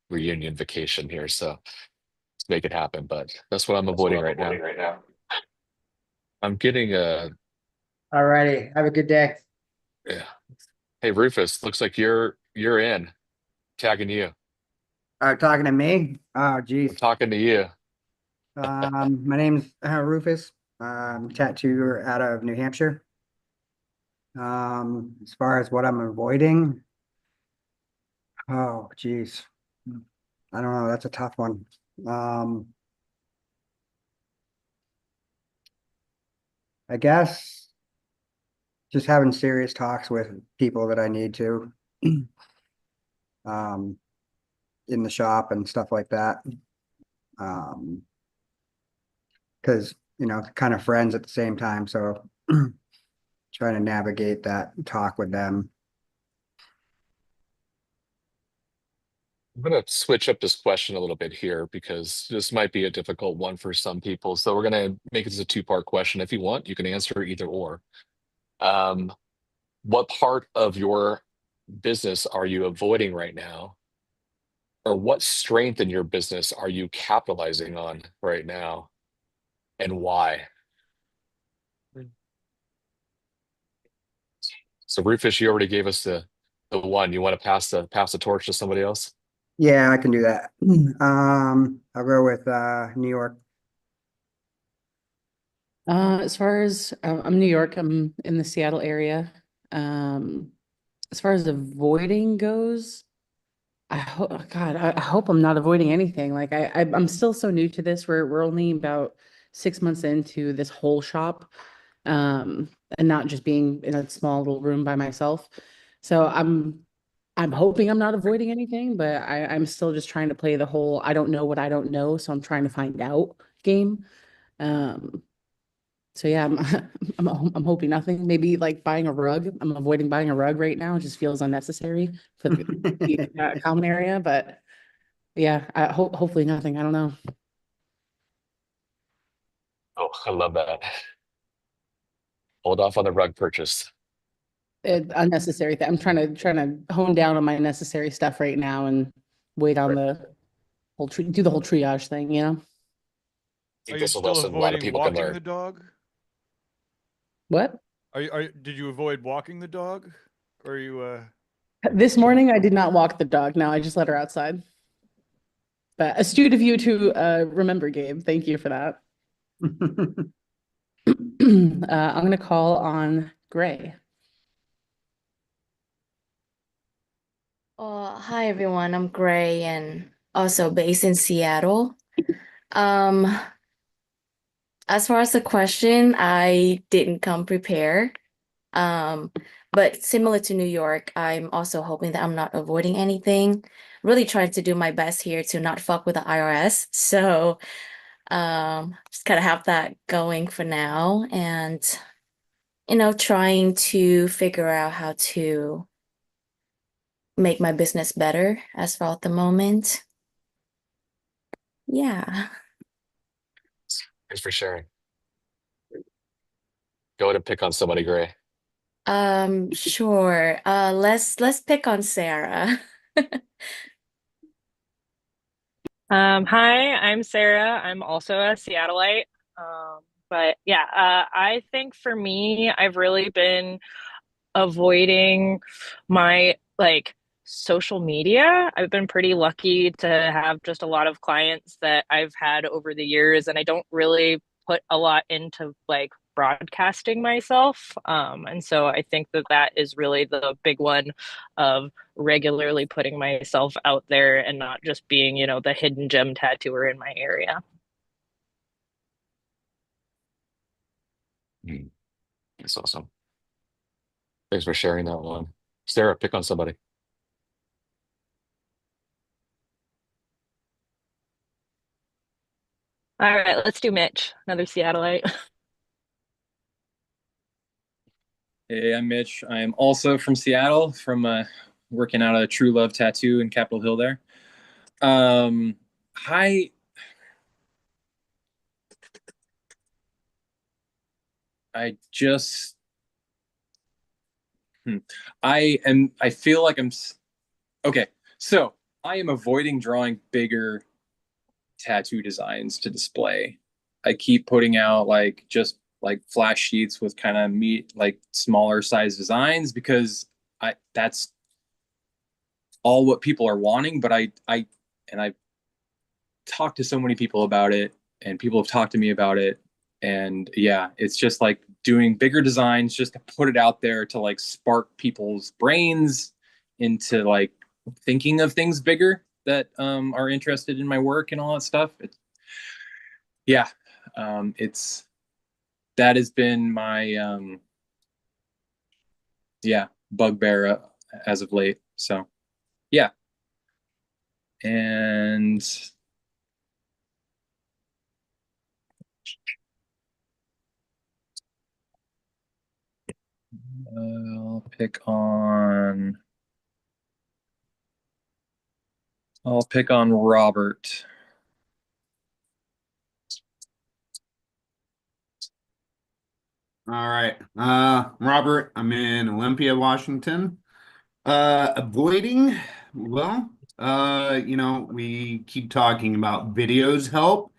reunion vacation here, so let's make it happen. But that's what I'm avoiding right now. I'm getting a Alrighty. Have a good day. yeah. Hey Rufus, looks like you're in. Tagging you. Talking to me. Oh, I'm geez. talking to you. My name's Rufus. Tattooer out of New Hampshire. As far as what I'm avoiding, oh, geez. I don't know. That's a tough one. Um, I guess just having serious talks with people that I need to, um, in the shop and stuff like that. Um, because, kind of friends at the same time. So trying to navigate that talk with them. I'm gonna switch up this question a little bit here because this might be a difficult one for some people. So we're gonna make this a two-part question. If you want, you can answer either or. Um, what part of your business are you avoiding right now? Or what strength in your business are you capitalizing on right now and why? So Rufus, you already gave us the one. You want to pass the torch to somebody else? Yeah, I can do that. I'll go with New York. As far as I'm New York, I'm in the Seattle area. Um, as far as avoiding goes, I hope God, I hope I'm not avoiding anything. Like I'm still so new to this. We're only about 6 months into this whole shop, um, and not just being in a small little room by myself. So I'm hoping I'm not avoiding anything, but I'm still just trying to play the whole I don't know what I don't know, so I'm trying to find out game. Um, so yeah, I'm hoping nothing. Maybe like buying a rug. I'm avoiding buying a rug right now. It just feels unnecessary for the common area. But yeah, hopefully nothing. I don't know. Oh, I love that. Hold off on the rug purchase. Unnecessary thing. I'm trying to hone down on my necessary stuff right now and wait on Right. the do the whole triage thing. I Are think you this is a still lesson a lot of avoiding people can walking learn. the dog? What? Did you avoid walking the dog? Or are you This morning I did not walk the dog. No, I just let her outside. But astute of you to remember, Gabe. Thank you for that. I'm gonna call on Gray. Hi everyone, I'm Gray and also based in Seattle. Um, as far as the question, I didn't come prepared. Um, but similar to New York, I'm also hoping that I'm not avoiding anything. Really trying to do my best here to not fuck with the IRS. So, just kind of have that going for now and, trying to figure out how to make my business better as for at the moment. Yeah. Thanks for sharing. Go ahead and pick on somebody, Gray. Sure. Let's pick on Sarah. Hi, I'm Sarah. I'm also a Seattleite. But yeah, I think for me, I've really been avoiding my social media. I've been pretty lucky to have just a lot of clients that I've had over the years, and I don't really put a lot into broadcasting myself. And so I think that that is really the big one of regularly putting myself out there and not just being, the hidden gem tattooer in my area. Mm, that's awesome. Thanks for sharing that one. Sarah, pick on somebody. All right, let's do Mitch, another Seattleite. Hey, I'm Mitch. I'm also from Seattle, from working out a True Love Tattoo in Capitol Hill there. Hi. I just, I feel like okay. So I am avoiding drawing bigger tattoo designs to display. I keep putting out like just like flash sheets with kind of like smaller size designs because that's all what people are wanting. But I've talked to so many people about it, and people have talked to me about it. And yeah, it's just like doing bigger designs just to put it out there to like spark people's brains into like thinking of things bigger that are interested in my work and all that stuff. Yeah, it's that has been my yeah, bugbear as of late. So yeah, and I'll pick on Robert. All right. Robert, I'm in Olympia, Washington. Avoiding, well, we keep talking about videos help,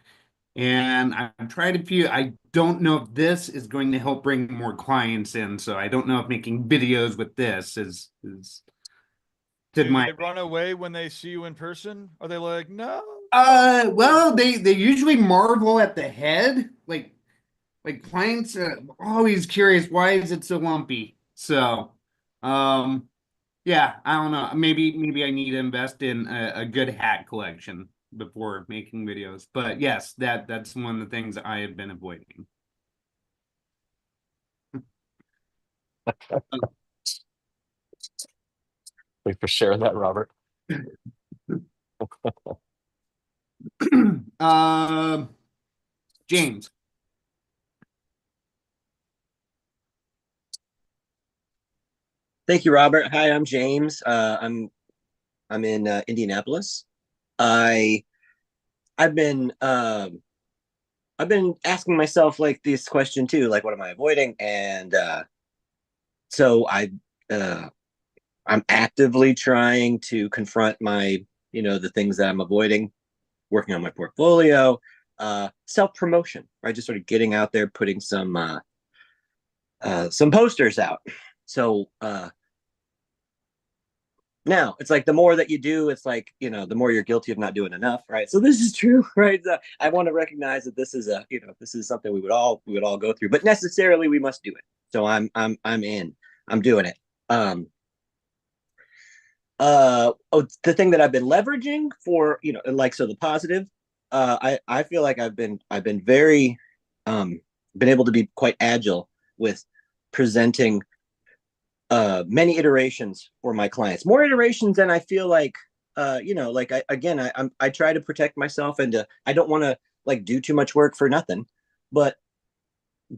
and I've tried a few. I don't know if this is going to help bring more clients in, so I don't know if making videos with this is to Do my they run away when they see you in person? Are they like, no? well, they usually marvel at the head, like clients are always curious, why is it so lumpy? So, yeah, I don't know. Maybe I need to invest in a good hat collection before making videos. But yes, that's one of the things I have been avoiding. Thanks for sharing that, Robert. James. Thank you, Robert. Hi, I'm James. I'm in Indianapolis. I I've been asking myself like this question too, like what am I avoiding? And so uh, I'm actively trying to confront my the things that I'm avoiding, working on my portfolio, self promotion, right? Just sort of getting out there, putting some posters out. So now it's like the more that you do, it's like the more you're guilty of not doing enough, right? So this is true, right? I want to recognize that this is this is something we would all go through, but necessarily we must do it. So I'm in. I'm doing it. The thing that I've been leveraging for like, so the positive, I feel like I've been very been able to be quite agile with presenting many iterations for my clients, more iterations than I feel like like I try to protect myself, and I don't want to like do too much work for nothing, but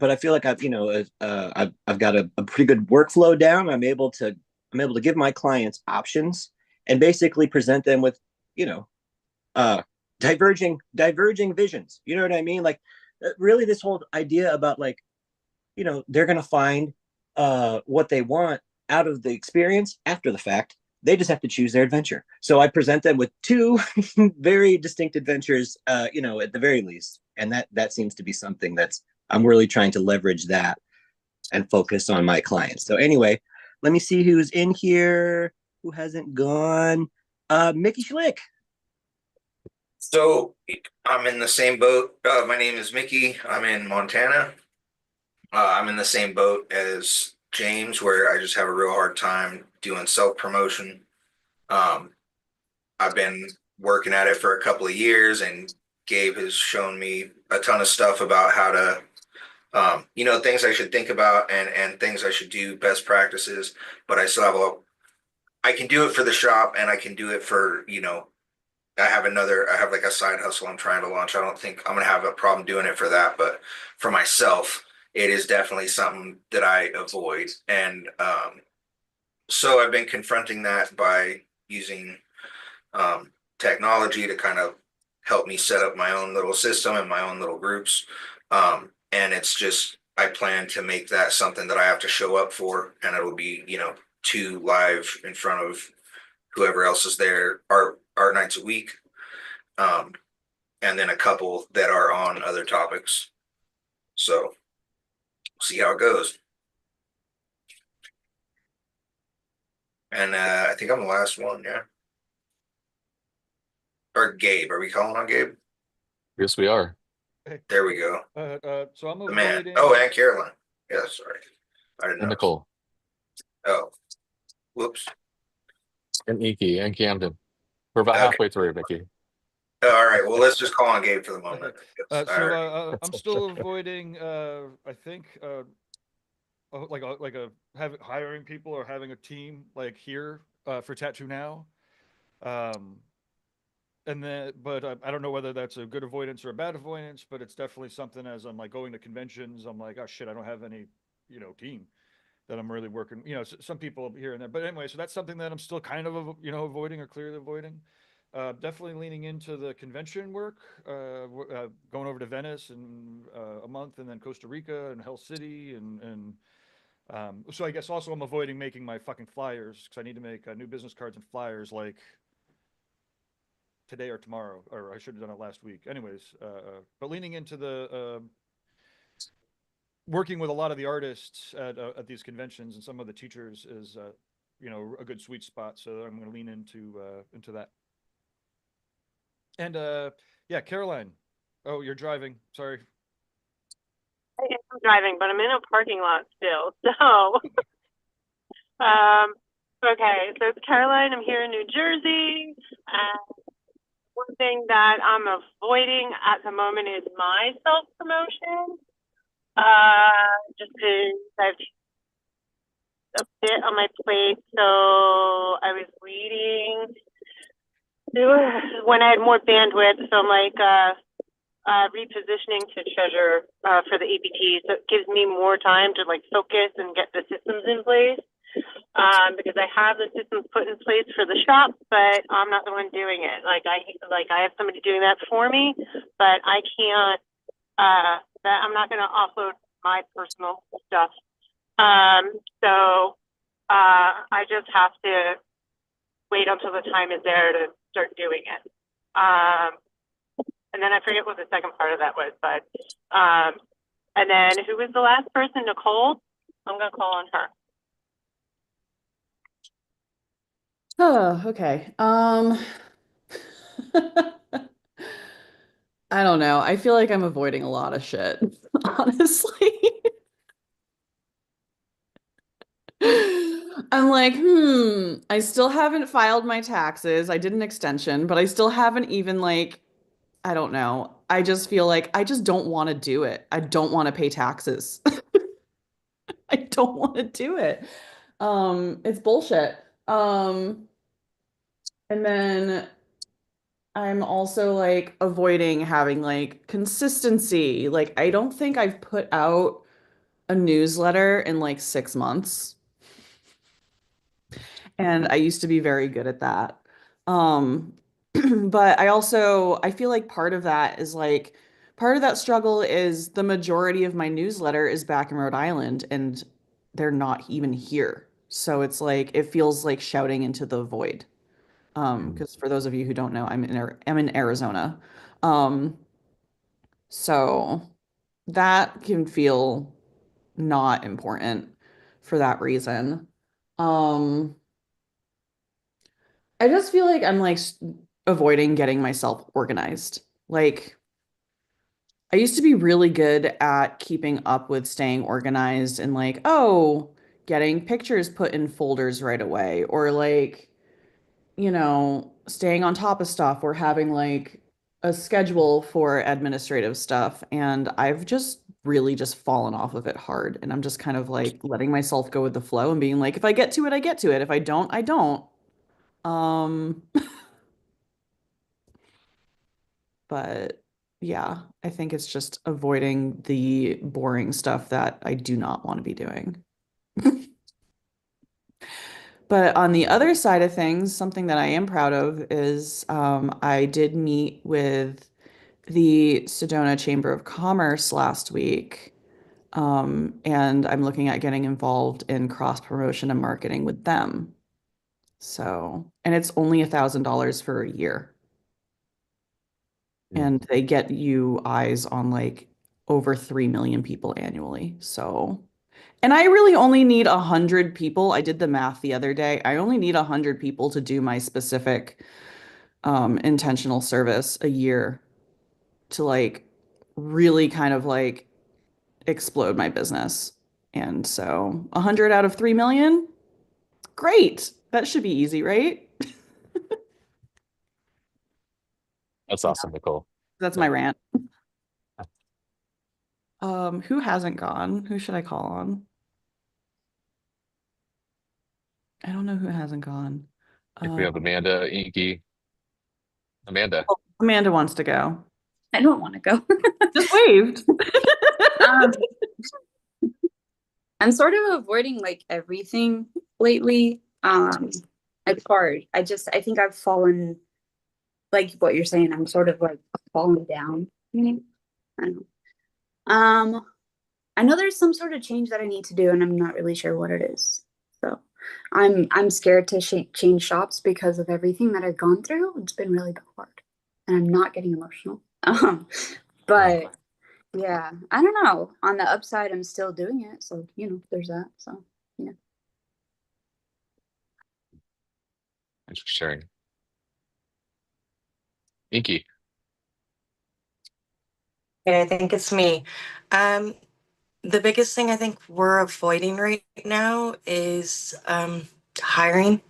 I feel like I've got a pretty good workflow down. I'm able to give my clients options and basically present them with uh diverging visions. You know what I mean? Like really this whole idea about like they're going to find what they want out of the experience after the fact. They just have to choose their adventure. So I present them with two very distinct adventures, at the very least. And that seems to be something I'm really trying to leverage that and focus on my clients. So anyway, let me see who's in here, who hasn't gone. Mickey Schlick. So I'm in the same boat. My name is Mickey. I'm in Montana. I'm in the same boat as James, where I just have a real hard time doing self-promotion. I've been working at it for a couple of years, and Gabe has shown me a ton of stuff about how to, things I should think about and things I should do, best practices. But I still have I can do it for the shop, and I can do it for, I have like a side hustle I'm trying to launch. I don't think I'm going to have a problem doing it for that, but for myself, it is definitely something that I avoid. And so I've been confronting that by using technology to kind of help me set up my own little system and my own little groups. And it's just, I plan to make that something that I have to show up for, and it'll be, to live in front of whoever else is there, our art nights a week. And then a couple that are on other topics. So see how it goes. And I think I'm the last one, yeah. Or Gabe. Are we calling on Gabe? Yes, we are. There we go. So I'm The man. avoiding. Oh, and Caroline. Yeah, sorry. I didn't And know. Nicole. Oh. Whoops. And Iki and Camden. We're about Okay. halfway through, Vicky. All right. Well, let's just call on Gabe for the moment. So All right. I'm still avoiding. I think hiring people or having a team like here for Tattoo Now. And then, but I don't know whether that's a good avoidance or a bad avoidance, but it's definitely something as I'm like going to conventions, I'm like, oh shit, I don't have any, team that I'm really working, some people here and there. But anyway, so that's something that I'm still kind of, avoiding or clearly avoiding. Definitely leaning into the convention work, going over to Venice in a month, and then Costa Rica and Hell City, and so I guess also I'm avoiding making my fucking flyers because I need to make new business cards and flyers like today or tomorrow, or I should have done it last week. Anyways, but leaning into the working with a lot of the artists at these conventions and some of the teachers is a good sweet spot. So I'm going to lean into that. And yeah, Caroline. Oh, you're driving. Sorry. I am driving, but I'm in a parking lot still. So, okay. So it's Caroline. I'm here in New Jersey. One thing that I'm avoiding at the moment is my self-promotion. Just because I've a bit on my plate. So I was waiting when I had more bandwidth. So I'm like repositioning to treasure for the APT. So it gives me more time to like focus and get the systems in place. Because I have the systems put in place for the shop, but I'm not the one doing it. Like I have somebody doing that for me, but I can't. I'm not going to offload my personal stuff. So I just have to wait until the time is there to start doing it. And then I forget what the second part of that was, but and then who was the last person? Nicole. I'm going to call on her. Oh, okay. I don't know. I feel like I'm avoiding a lot of shit, honestly. I'm like, I still haven't filed my taxes. I did an extension, but I still haven't even like, I don't know. I just feel like I just don't want to do it. I don't want to pay taxes. I don't want to do it. It's bullshit. And then I'm also like avoiding having like consistency. Like I don't think I've put out a newsletter in like 6 months. And I used to be very good at that. Um, but I feel like part of that is like part of that struggle is the majority of my newsletter is back in Rhode Island and they're not even here. So it's like it feels like shouting into the void. Because for those of you who don't know, I'm in Arizona. So that can feel not important for that reason. I just feel like I'm like avoiding getting myself organized. Like I used to be really good at keeping up with staying organized and like, oh, getting pictures put in folders right away or like staying on top of stuff or having like a schedule for administrative stuff. And I've just really just fallen off of it hard. And I'm just kind of like letting myself go with the flow and being like, if I get to it, I get to it. If I don't, I don't. Um, but yeah, I think it's just avoiding the boring stuff that I do not want to be doing. But on the other side of things, something that I am proud of is I did meet with the Sedona Chamber of Commerce last week. And I'm looking at getting involved in cross promotion and marketing with them. So, and it's only $1,000 for a year. Mm. And they get you eyes on like over 3 million people annually. So, and I really only need 100 people. I did the math the other day. I only need 100 people to do my specific intentional service a year to like really kind of like explode my business. And so 100 out of 3 million, great. That should be easy, right? That's awesome, Nicole. That's my rant. Who hasn't gone? Who should I call on? I don't know who hasn't gone. I think we have Amanda, Inky. Amanda. Amanda wants to go. I don't want to go. Just waved. Um, I'm sort of avoiding like everything lately. It's hard. I think I've fallen, like what you're saying, I'm sort of like falling down. You know? I don't know. I know there's some sort of change that I need to do, and I'm not really sure what it is. So I'm scared to change shops because of everything that I've gone through. It's been really hard, and I'm not getting emotional. But yeah, I don't know. On the upside, I'm still doing it, so there's that. So yeah. Thanks for sharing. Inky. Yeah, I think it's me. The biggest thing I think we're avoiding right now is hiring.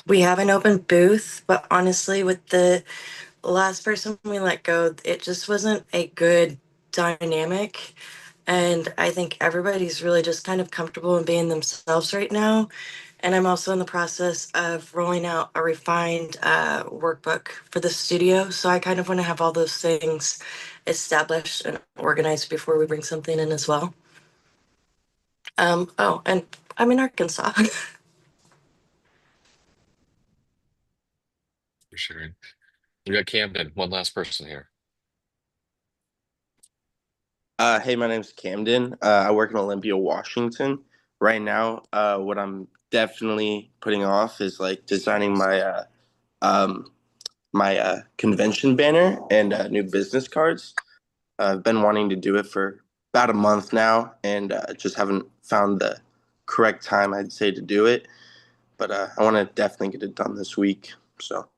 We have an open booth, but honestly, with the last person we let go, it just wasn't a good dynamic. And I think everybody's really just kind of comfortable in being themselves right now. And I'm also in the process of rolling out a refined workbook for the studio. So I kind of want to have all those things established and organized before we bring something in as well. Oh, and I'm in Arkansas. For sharing. We got Camden, one last person here. Hey, my name's Camden. I work in Olympia, Washington. Right now, what I'm definitely putting off is like designing my convention banner and new business cards. I've been wanting to do it for about a month now, and just haven't found the correct time, I'd say, to do it. But I want to definitely get it done this week. So.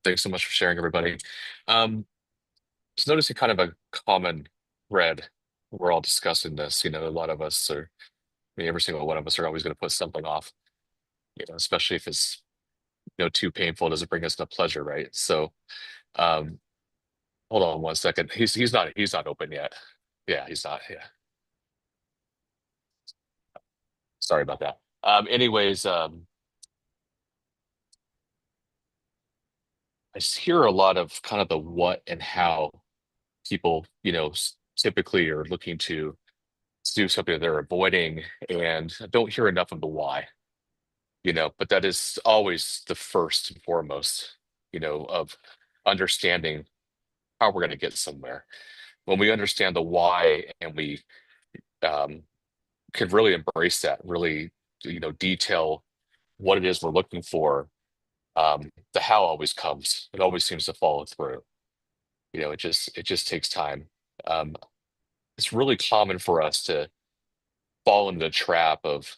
Thanks so much for sharing, everybody. Just noticing kind of a common thread. We're all discussing this. A lot of us are, every single one of us are always going to put something off. Especially if it's too painful, it doesn't bring us enough pleasure, right? So, hold on one second. He's not open yet. Yeah, he's not. Yeah. Sorry about that. Anyways, I hear a lot of kind of the what and how people, typically are looking to do something that they're avoiding, and I don't hear enough of the why. But that is always the first and foremost, of understanding how we're going to get somewhere. When we understand the why and we can really embrace that, really, detail what it is we're looking for, the how always comes. It always seems to follow through. It just takes time. It's really common for us to fall into the trap of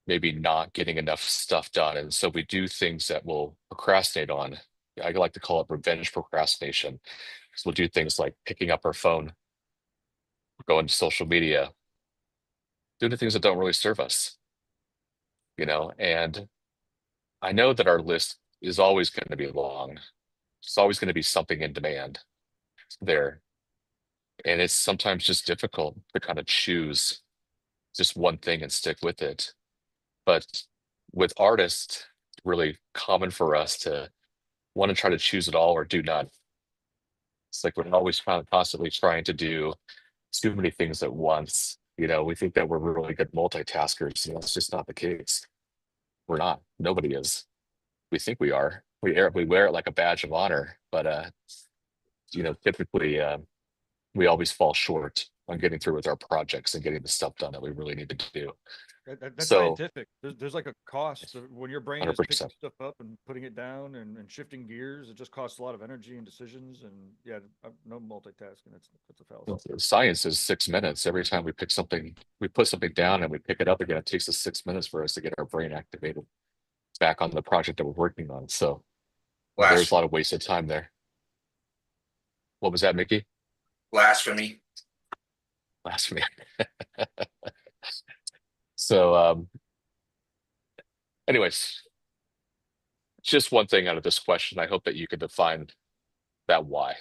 maybe not getting enough stuff done. And so we do things that we'll procrastinate on. I like to call it revenge procrastination. So we'll do things like picking up our phone, going to social media, doing the things that don't really serve us. And I know that our list is always going to be long. It's always going to be something in demand there. And it's sometimes just difficult to kind of choose just one thing and stick with it. But with artists, really common for us to want to try to choose it all or do none. It's like we're always constantly trying to do too many things at once. We think that we're really good multitaskers. That's just not the case. We're not. Nobody is. We think we are. We wear it like a badge of honor, but typically we always fall short on getting through with our projects and getting the stuff done that we really need to do. That's So scientific. There's like a cost when your brain is 100%. picking stuff up and putting it down and shifting gears. It just costs a lot of energy and decisions. And yeah, no multitasking. That's a fallacy. Science is 6 minutes. Every time we put something down and we pick it up again, it takes us 6 minutes for us to get our brain activated back on the project that we're working on. So there's a lot of wasted time there. What was that, Mickey? Blasphemy. Blasphemy. So, anyways, just one thing out of this question. I hope that you can define that why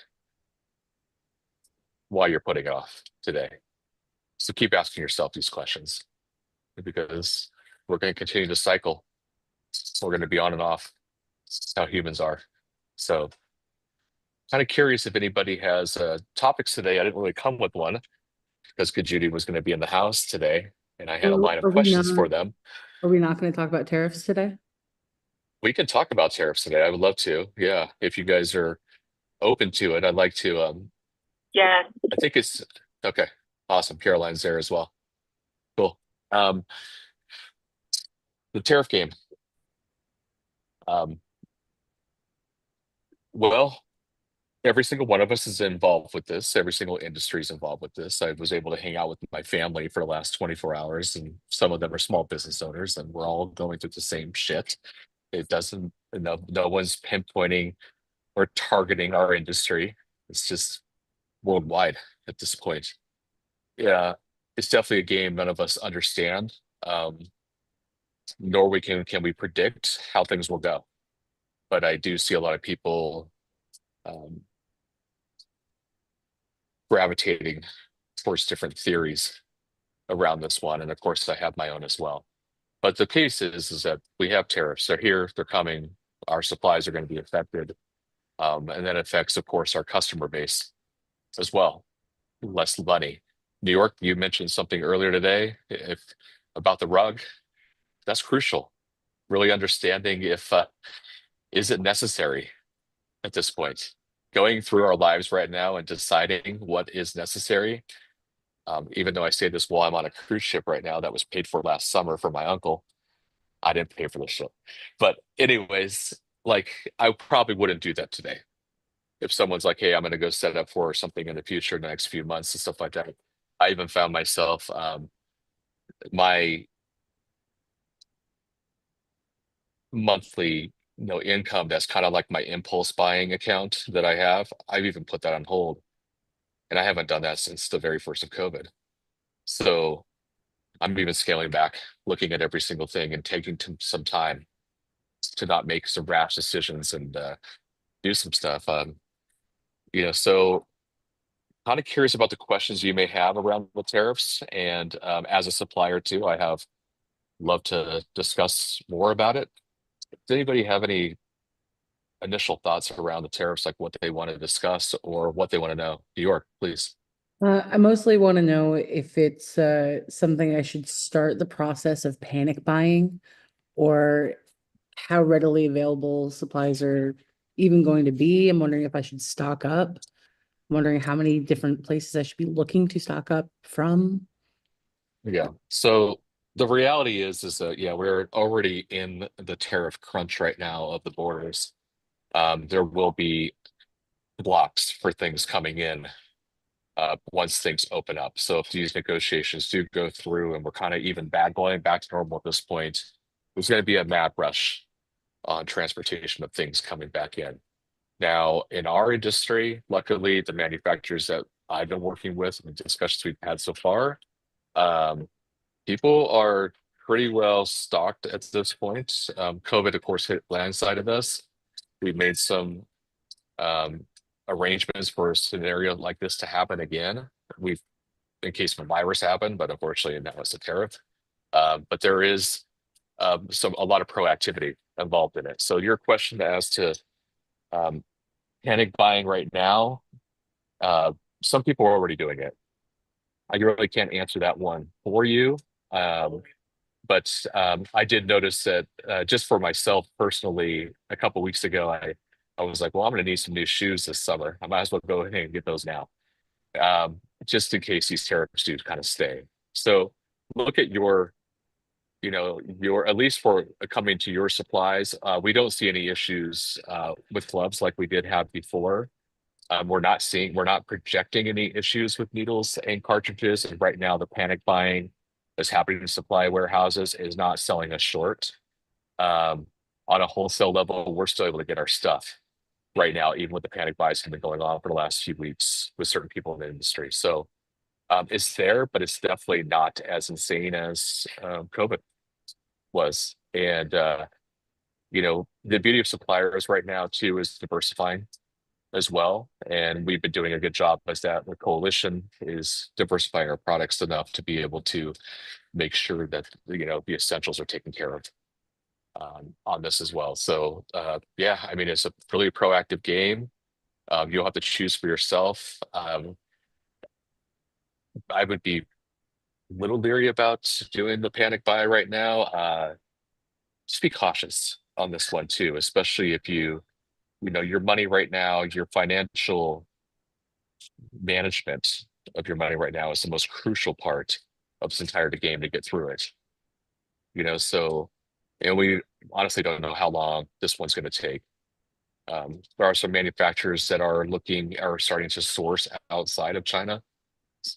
you're putting it off today. So keep asking yourself these questions, because we're going to continue to cycle. We're going to be on and off. That's how humans are. So kind of curious if anybody has topics today. I didn't really come with one because Judy was going to be in the house today, and I had a line of questions for them. Are we not going to talk about tariffs today? We can talk about tariffs today. I would love to. Yeah, if you guys are open to it, I'd like to. Yeah. I think it's okay. Awesome. Caroline's there as well. Cool. The tariff game. Well, every single one of us is involved with this. Every single industry is involved with this. I was able to hang out with my family for the last 24 hours, and some of them are small business owners, and we're all going through the same shit. It doesn't, no one's pinpointing or targeting our industry. It's just worldwide at this point. Yeah, it's definitely a game none of us understand. Nor can we predict how things will go. But I do see a lot of people gravitating towards different theories around this one. And of course, I have my own as well. But the case is that we have tariffs. They're here, they're coming. Our supplies are going to be affected. And that affects, of course, our customer base as well. Less money. New York, you mentioned something earlier today about the rug. That's crucial. Really understanding if is it necessary at this point. Going through our lives right now and deciding what is necessary. Even though I say this while I'm on a cruise ship right now that was paid for last summer for my uncle. I didn't pay for the ship. But anyways, like I probably wouldn't do that today. If someone's like, hey, I'm going to go set up for something in the future, in the next few months and stuff like that. I even found myself, my monthly income that's kind of like my impulse buying account that I have. I've even put that on hold. And I haven't done that since the very first of COVID. So I'm even scaling back, looking at every single thing and taking some time to not make some rash decisions and do some stuff. So kind of curious about the questions you may have around the tariffs. And as a supplier too, I have love to discuss more about it. Does anybody have any initial thoughts around the tariffs, like what they want to discuss or what they want to know? New York, please. I mostly want to know if it's something I should start the process of panic buying, or how readily available supplies are even going to be. I'm wondering if I should stock up. I'm wondering how many different places I should be looking to stock up from. Yeah. So the reality is that, yeah, we're already in the tariff crunch right now of the borders. There will be blocks for things coming in once things open up. So if these negotiations do go through and we're kind of even going back to normal at this point, there's going to be a mad rush on transportation of things coming back in. Now, in our industry, luckily, the manufacturers that I've been working with and the discussions we've had so far, people are pretty well stocked at this point. COVID, of course, hit blindsided us. We made some arrangements for a scenario like this to happen again. In case of a virus happened, but unfortunately, that was a tariff. But there is a lot of proactivity involved in it. So your question as to panic buying right now, some people are already doing it. I really can't answer that one for you. But I did notice that just for myself personally, a couple weeks ago, I was like, well, I'm going to need some new shoes this summer. I might as well go ahead and get those now. just in case these tariffs do kind of stay. So look at your, your, at least for coming to your supplies, we don't see any issues with gloves like we did have before. We're not projecting any issues with needles and cartridges. And right now, the panic buying that's happening in supply warehouses is not selling us short. On a wholesale level, we're still able to get our stuff right now, even with the panic buys have been going on for the last few weeks with certain people in the industry. So it's there, but it's definitely not as insane as COVID was. And the beauty of suppliers right now too is diversifying as well. And we've been doing a good job as that. The coalition is diversifying our products enough to be able to make sure that the essentials are taken care of on this as well. So yeah, I mean, it's a really proactive game. You'll have to choose for yourself. I would be a little leery about doing the panic buy right now. Just be cautious on this one too, especially if your money right now, your financial management of your money right now is the most crucial part of this entire game to get through it. And we honestly don't know how long this one's going to take. There are some manufacturers that are starting to source outside of China.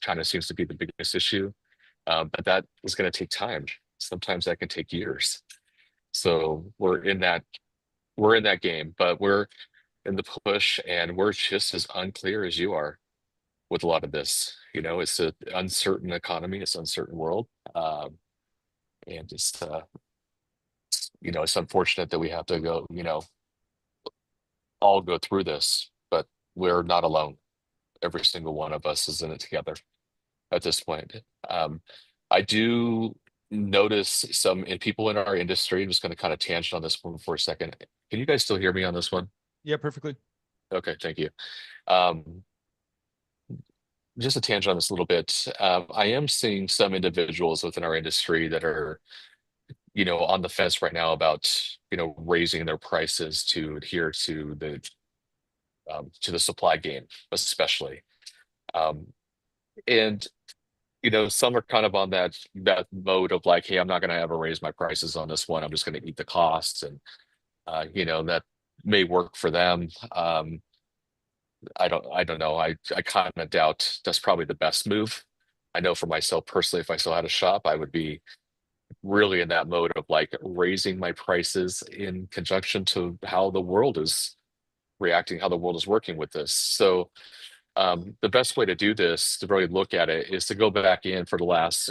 China seems to be the biggest issue, but that is going to take time. Sometimes that can take years. So we're in that game, but we're in the push, and we're just as unclear as you are with a lot of this. It's an uncertain economy, it's an uncertain world, and just it's unfortunate that we have to go, all go through this, but we're not alone. Every single one of us is in it together at this point. I do notice some people in our industry. I'm just going to kind of tangent on this one for a second. Can you guys still hear me on this one? Yeah, perfectly. Okay, thank you. Just a tangent on this a little bit. I am seeing some individuals within our industry that are, on the fence right now about, raising their prices to adhere to the supply game, especially. And some are kind of on that mode of like, hey, I'm not going to ever raise my prices on this one. I'm just going to eat the costs, and that may work for them. I don't know. I kind of doubt that's probably the best move. I know for myself personally, if I still had a shop, I would be really in that mode of like raising my prices in conjunction to how the world is reacting, how the world is working with this. So the best way to do this, to really look at it, is to go back in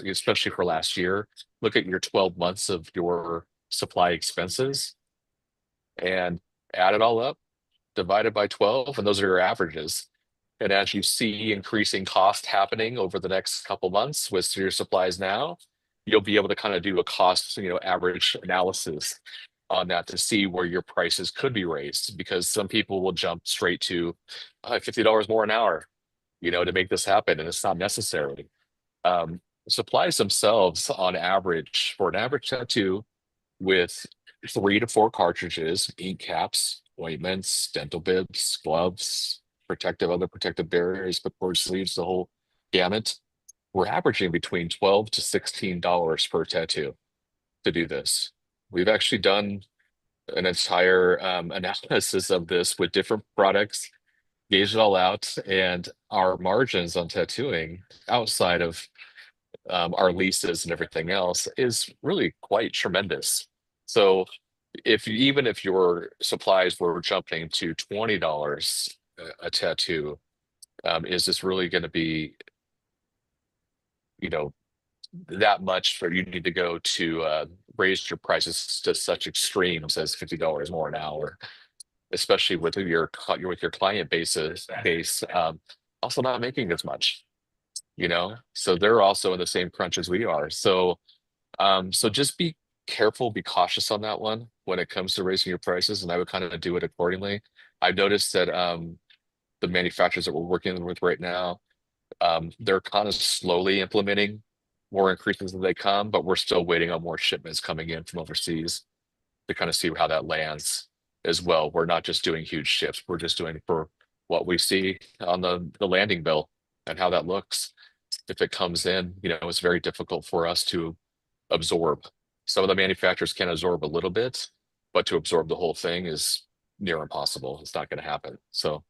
especially for last year, look at your 12 months of your supply expenses and add it all up, divide it by 12, and those are your averages. And as you see increasing cost happening over the next couple months with your supplies now, you'll be able to kind of do a cost, average analysis on that to see where your prices could be raised, because some people will jump straight to $50 more an hour, to make this happen, and it's not necessary. Supplies themselves, on average, for an average tattoo with 3 to 4 cartridges, ink caps, ointments, dental bibs, gloves, other protective barriers, support sleeves, the whole gamut, we're averaging between $12 to $16 per tattoo to do this. We've actually done an entire analysis of this with different products, gauged it all out, and our margins on tattooing outside of our leases and everything else is really quite tremendous. So even if your supplies were jumping to $20 a tattoo, is this really going to be that much for you need to go to raise your prices to such extremes as $50 more an hour, especially with your client base also not making as much, so they're also in the same crunch as we are. So just be careful, be cautious on that one when it comes to raising your prices, and I would kind of do it accordingly. I've noticed that the manufacturers that we're working with right now, they're kind of slowly implementing more increases as they come, but we're still waiting on more shipments coming in from overseas to kind of see how that lands as well. We're not just doing huge shifts, we're just doing for what we see on the landing bill and how that looks. If it comes in, it's very difficult for us to absorb. Some of the manufacturers can absorb a little bit, but to absorb the whole thing is near impossible. It's not going to happen. So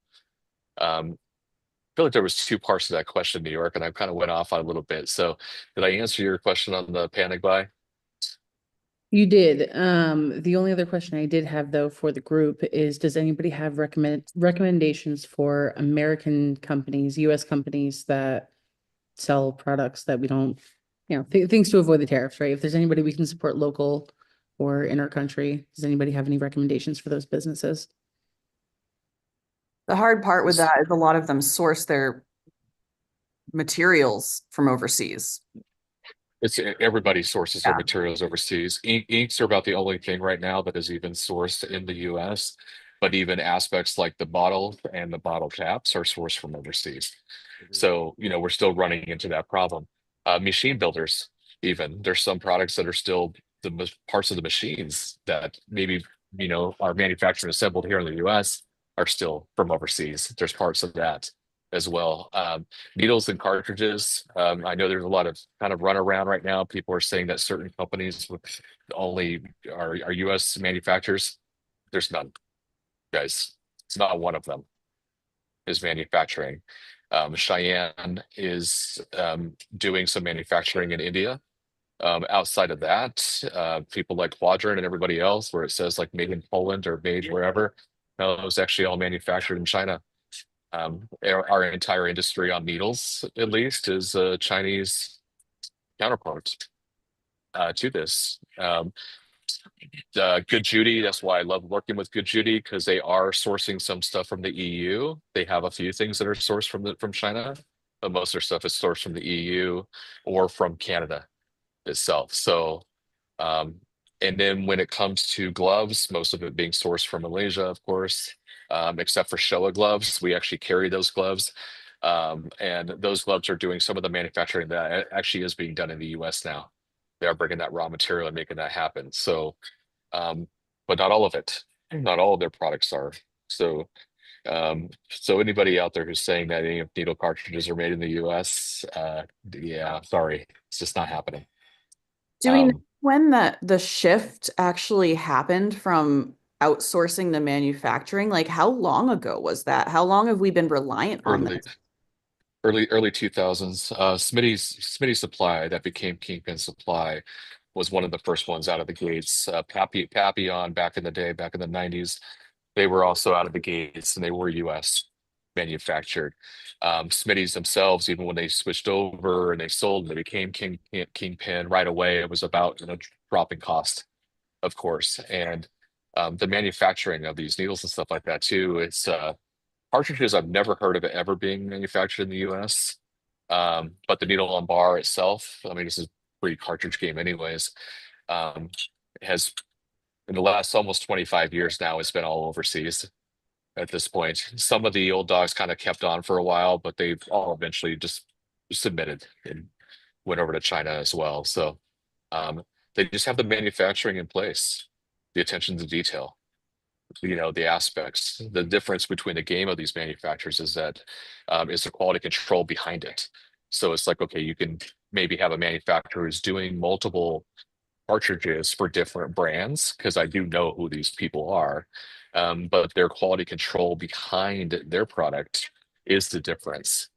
I feel like there was two parts to that question, New York, and I kind of went off on a little bit. So did I answer your question on the panic buy? You did. The only other question I did have though for the group is, does anybody have recommendations for American companies, US companies that sell products that we don't, things to avoid the tariffs, right? If there's anybody we can support local or inter-country, does anybody have any recommendations for those businesses? The hard part with that is a lot of them source their materials from overseas. It's everybody sources their materials overseas. Inks are about the only thing right now that is even sourced in the US, but even aspects like the bottle and the bottle caps are sourced from overseas. So, we're still running into that problem. Machine builders, even there's some products that are still parts of the machines that maybe, are manufactured and assembled here in the US are still from overseas. There's parts of that as well. Needles and cartridges. I know there's a lot of kind of run around right now. People are saying that certain companies only are US manufacturers. There's none, guys. It's not one of them is manufacturing. Cheyenne is doing some manufacturing in India. Outside of that, people like Quadrant and everybody else, where it says like made in Poland or made wherever, no, it was actually all manufactured in China. Our entire industry on needles, at least, is a Chinese counterpart to this. Good Judy, that's why I love working with Good Judy, because they are sourcing some stuff from the EU. They have a few things that are sourced from China, but most of their stuff is sourced from the EU or from Canada itself. So, and then when it comes to gloves, most of it being sourced from Malaysia, of course. Except for Showa gloves. We actually carry those gloves. And those gloves are doing some of the manufacturing that actually is being done in the US now. They are bringing that raw material and making that happen. So, but not all of it. Not all of their products are. So, so anybody out there who's saying that any needle cartridges are made in the US, yeah, sorry, it's just not happening. Do we know when the shift actually happened from outsourcing the manufacturing? Like, how long ago was that? How long have we been reliant on this? Early 2000s. Smitty's Supply, that became Kingpin Supply, was one of the first ones out of the gates. Papillon back in the day, back in the 90s, they were also out of the gates, and they were US manufactured. Smitty's themselves, even when they switched over and they sold, they became Kingpin right away. It was about dropping cost, of course, and the manufacturing of these needles and stuff like that too. It's cartridges I've never heard of it ever being manufactured in the US. But the needle on bar itself, I mean, this is pre-cartridge game anyways, has in the last almost 25 years now, it's been all overseas at this point. Some of the old dogs kind of kept on for a while, but they've all eventually just submitted and went over to China as well. So they just have the manufacturing in place, the attention to detail, the aspects. The difference between the game of these manufacturers is that is the quality control behind it. So it's like, okay, you can maybe have a manufacturer who's doing multiple cartridges for different brands, because I do know who these people are, but their quality control behind their product is the difference.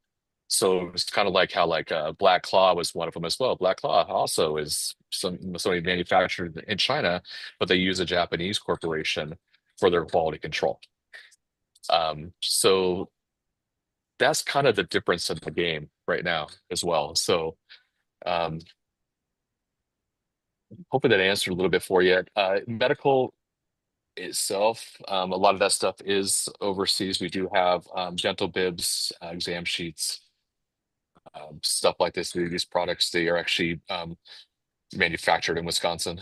So it's kind of like how Black Claw was one of them as well. Black Claw also is somebody manufactured in China, but they use a Japanese corporation for their quality control. So that's kind of the difference in the game right now as well. So hoping that answered a little bit for you. Medical itself, a lot of that stuff is overseas. We do have dental bibs, exam sheets, stuff like this. These products, they are actually manufactured in Wisconsin.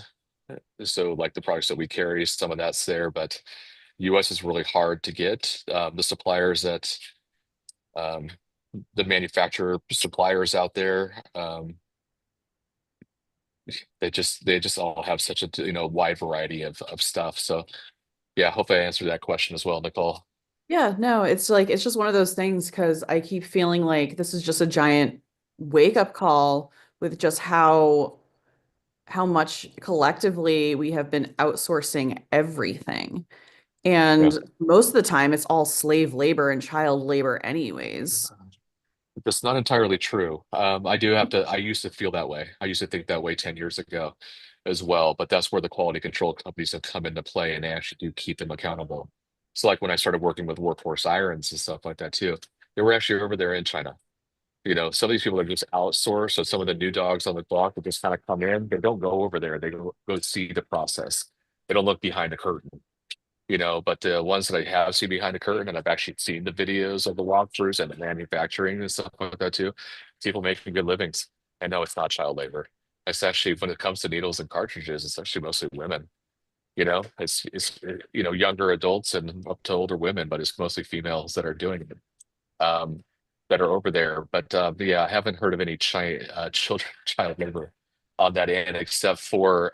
So like the products that we carry, some of that's there, but US is really hard to get. The suppliers that the manufacturer suppliers out there, they just all have such a wide variety of stuff. So yeah, hope I answered that question as well, Nicole. Yeah, no, it's like it's just one of those things because I keep feeling like this is just a giant wake up call with just how much collectively we have been outsourcing everything. Yeah. And most of the time it's all slave labor and child labor anyways. That's not entirely true. I used to feel that way. I used to think that way 10 years ago as well, but that's where the quality control companies have come into play and they actually do keep them accountable. So like when I started working with Workforce Irons and stuff like that too, they were actually over there in China. Some of these people are just outsourced. So some of the new dogs on the block that just kind of come in, they don't go over there. They go see the process. They don't look behind the curtain. But the ones that I have seen behind the curtain, and I've actually seen the videos of the walkthroughs and the manufacturing and stuff like that too, people making good livings. And no, it's not child labor. It's actually, when it comes to needles and cartridges, it's actually mostly women. It's younger adults and up to older women, but it's mostly females that are doing it, that are over there. But yeah, I haven't heard of any child labor on that end, except for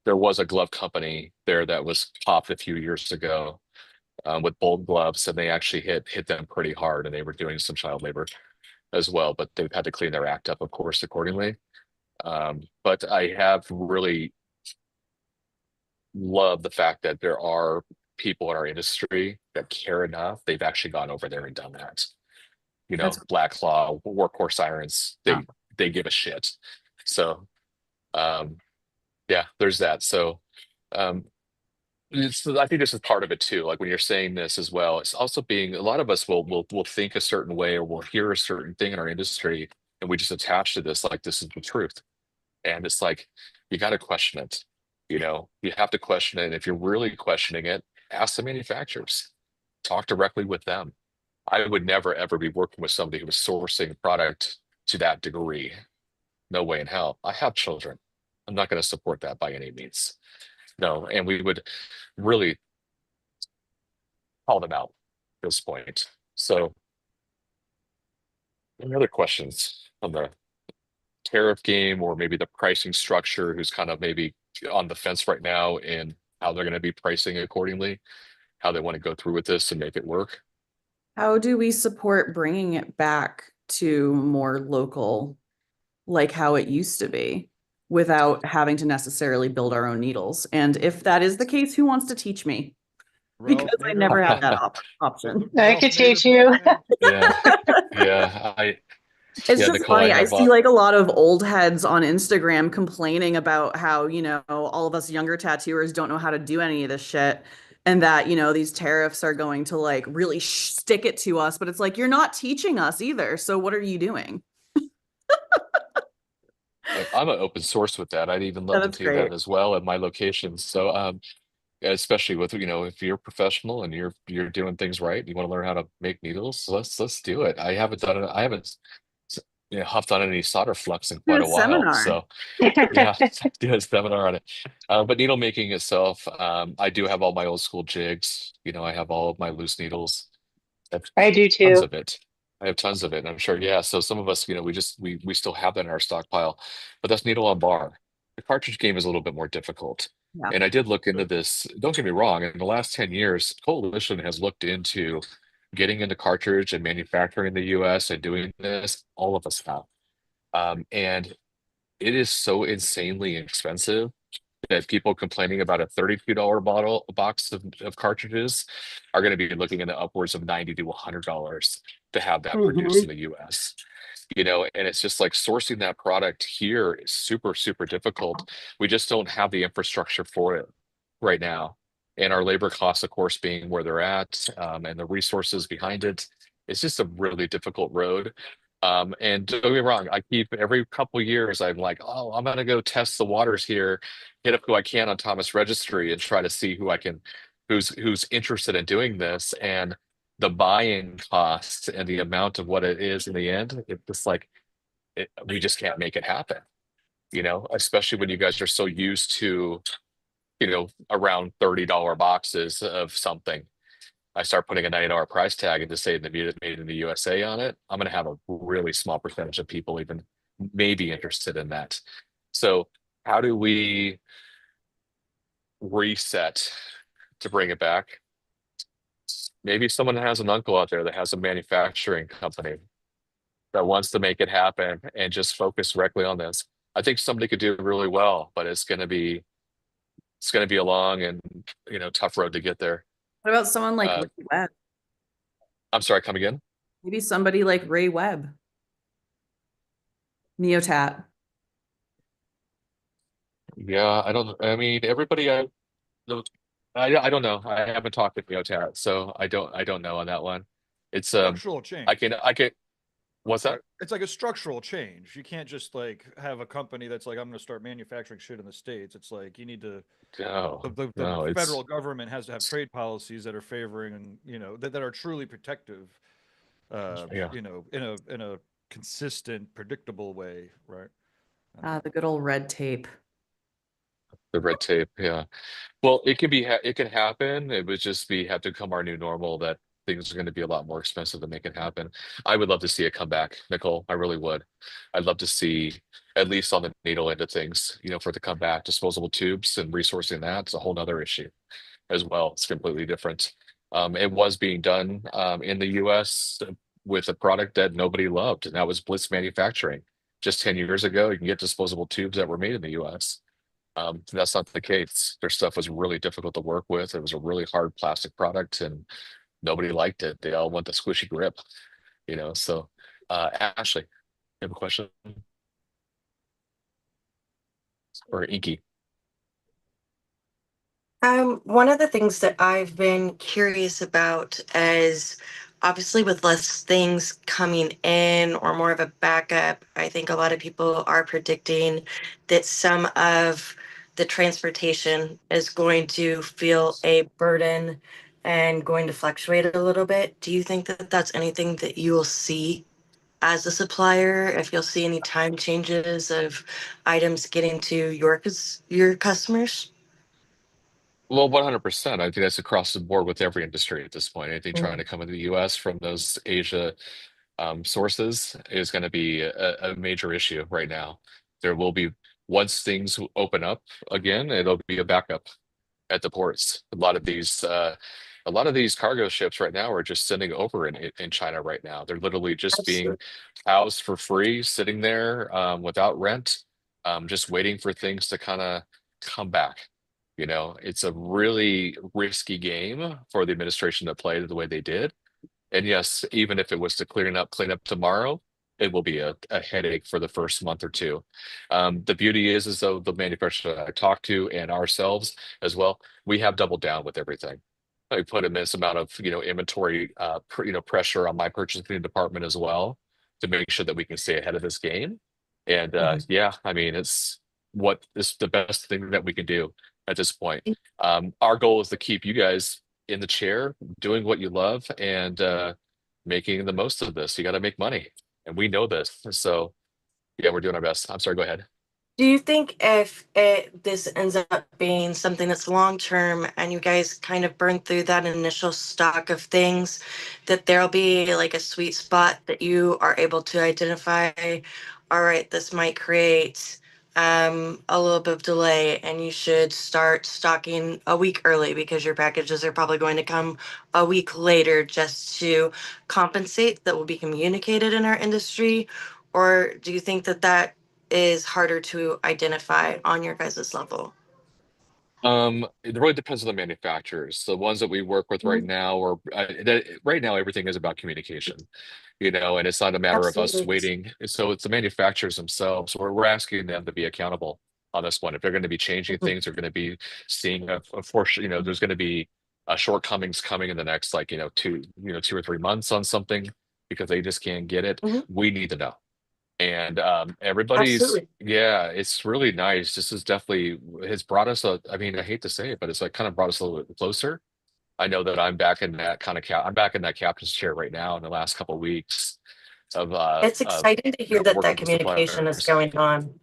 there was a glove company there that was popped a few years ago, with Bolt gloves, and they actually hit them pretty hard, and they were doing some child labor as well. But they've had to clean their act up, of course, accordingly. But I have really loved the fact that there are people in our industry that care enough. They've actually gone over there and done that. That's Black Claw, Workhorse Irons, Yeah. they give a shit. So um, yeah, there's that. So um, I think this is part of it too. Like when you're saying this as well, it's also being, a lot of us will think a certain way, or we'll hear a certain thing in our industry, and we just attach to this like this is the truth. And it's like you got to question it. You have to question it. And if you're really questioning it, ask the manufacturers, talk directly with them. I would never ever be working with somebody who was sourcing product to that degree. No way in hell. I have children. I'm not going to support that by any means. No, and we would really call them out at this point. So, any other questions on the tariff game, or maybe the pricing structure, who's kind of maybe on the fence right now and how they're going to be pricing accordingly, how they want to go through with this and make it work? How do we support bringing it back to more local, like how it used to be, without having to necessarily build our own needles? And if that is the case, who wants to teach me? Ralph Because I Nader, never had that uh, option. I Ralph could teach Nader you. plan? Yeah, It's yeah, just Nicole, I funny. I have see like a lot of old heads on Instagram complaining about how, all of us younger tattooers don't know how to do any of this shit. And that, these tariffs are going to like really stick it to us. But it's like, you're not teaching us either. So what are you doing? I'm an open source with that. I'd even Yeah, love to that's do that great. as well at my locations. So especially with, if you're professional and you're doing things right, you want to learn how to make needles, let's do it. I haven't done it. I haven't hopped on any solder flux in Do quite a a while. seminar. So yeah, do a seminar on it. But needle making itself, I do have all my old school jigs. I have all of my loose needles. I have I do tons too. of it. I have tons of it, and I'm sure, yeah. So some of us, we still have that in our stockpile, but that's needle on bar. The cartridge game is a little bit more difficult. Yeah. And I did look into this. Don't get me wrong. In the last 10 years, Coalition has looked into getting into cartridge and manufacturing in the US and doing this. All of us have. And it is so insanely expensive that people complaining about a $32 box of cartridges are going to be looking in the upwards of $90 to $100 to have that produced in the US. And it's just like sourcing that product here is super, super difficult. We just don't have the infrastructure for it right now. And our labor costs, of course, being where they're at, and the resources behind it, it's just a really difficult road. And don't get me wrong, I keep every couple years, I'm like, oh, I'm gonna go test the waters here, hit up who I can on Thomas Registry and try to see who's interested in doing this. And the buying cost and the amount of what it is in the end, it's just like we just can't make it happen. Especially when you guys are so used to, around $30 boxes of something. I start putting a $90 price tag and just say the made in the USA on it, I'm going to have a really small percentage of people even maybe interested in that. So how do we reset to bring it back? maybe someone has an uncle out there that has a manufacturing company that wants to make it happen and just focus directly on this. I think somebody could do it really well, but it's going to be a long and tough road to get there. What about someone like Uh, Ray Webb? I'm sorry, come again? Maybe somebody like Ray Webb. Neotat. Yeah, I mean, everybody, I don't know. I haven't talked to Neotat, so I don't know on that one. It's Structural change. I can. What's that? It's like a structural change. You can't just like have a company that's like, I'm going to start manufacturing shit in the States. It's like you need to. No, The no, it's federal government has to have trade policies that are favoring and that are truly protective. Yeah. In a consistent, predictable way, right? The good old red tape. the red tape. Yeah. Well, it can happen. It would just have to come our new normal that things are going to be a lot more expensive to make it happen. I would love to see it come back, Nicole. I really would. I'd love to see at least on the needle end of things, for it to come back. Disposable tubes and resourcing that's a whole nother issue as well. It's completely different. It was being done in the US with a product that nobody loved, and that was Bliss Manufacturing. Just 10 years ago, you can get disposable tubes that were made in the US. That's not the case. Their stuff was really difficult to work with. It was a really hard plastic product, and nobody liked it. They all want the squishy grip, So, Ashley, you have a question? Or Inky? One of the things that I've been curious about is obviously with less things coming in or more of a backup, I think a lot of people are predicting that some of the transportation is going to feel a burden and going to fluctuate a little bit. Do you think that that's anything that you will see as a supplier? If you'll see any time changes of items getting to your customers? Well, 100%. I think that's across the board with every industry at this point. Anything trying to come into the US from those Asia sources is going to be a major issue right now. There will be, once things open up again, it'll be a backup at the ports. A lot of these cargo ships right now are just sitting over in China right now. They're literally just being housed for free, sitting there without rent, just waiting for things to kind of come back. It's a really risky game for the administration to play the way they did. And yes, even if it was to clean up tomorrow, it will be a headache for the first month or two. The beauty is though the manufacturer that I talked to and ourselves as well, we have doubled down with everything. I put a immense amount of inventory pressure on my purchasing department as well to make sure that we can stay ahead of this game. And yeah, I mean it's what is the best thing that we can do at this point. Our goal is to keep you guys in the chair doing what you love and making the most of this. You got to make money, and we know this. So yeah, we're doing our best. I'm sorry, go ahead. Do you think if this ends up being something that's long term and you guys kind of burn through that initial stock of things, that there'll be like a sweet spot that you are able to identify, all right, this might create a little bit of delay and you should start stocking a week early because your packages are probably going to come a week later just to compensate, that will be communicated in our industry? Or do you think that that is harder to identify on your guys' level? It really depends on the manufacturers. The ones that we work with right now, or right now, everything is about communication, and it's not a matter of us Absolutely. waiting. So it's the manufacturers themselves. We're asking them to be accountable on this one. If they're going to be changing things, they're going to be seeing, of course, there's going to be shortcomings coming in the next, 2 or 3 months on something because they just can't get it. We need to know. And everybody's Absolutely. yeah, it's really nice. This is definitely has brought us I mean, I hate to say it, but it's like kind of brought us a little bit closer. I know that I'm back in that kind of I'm back in that captain's chair right now in the last couple of weeks of It's exciting to hear that working that with communication is suppliers. going on.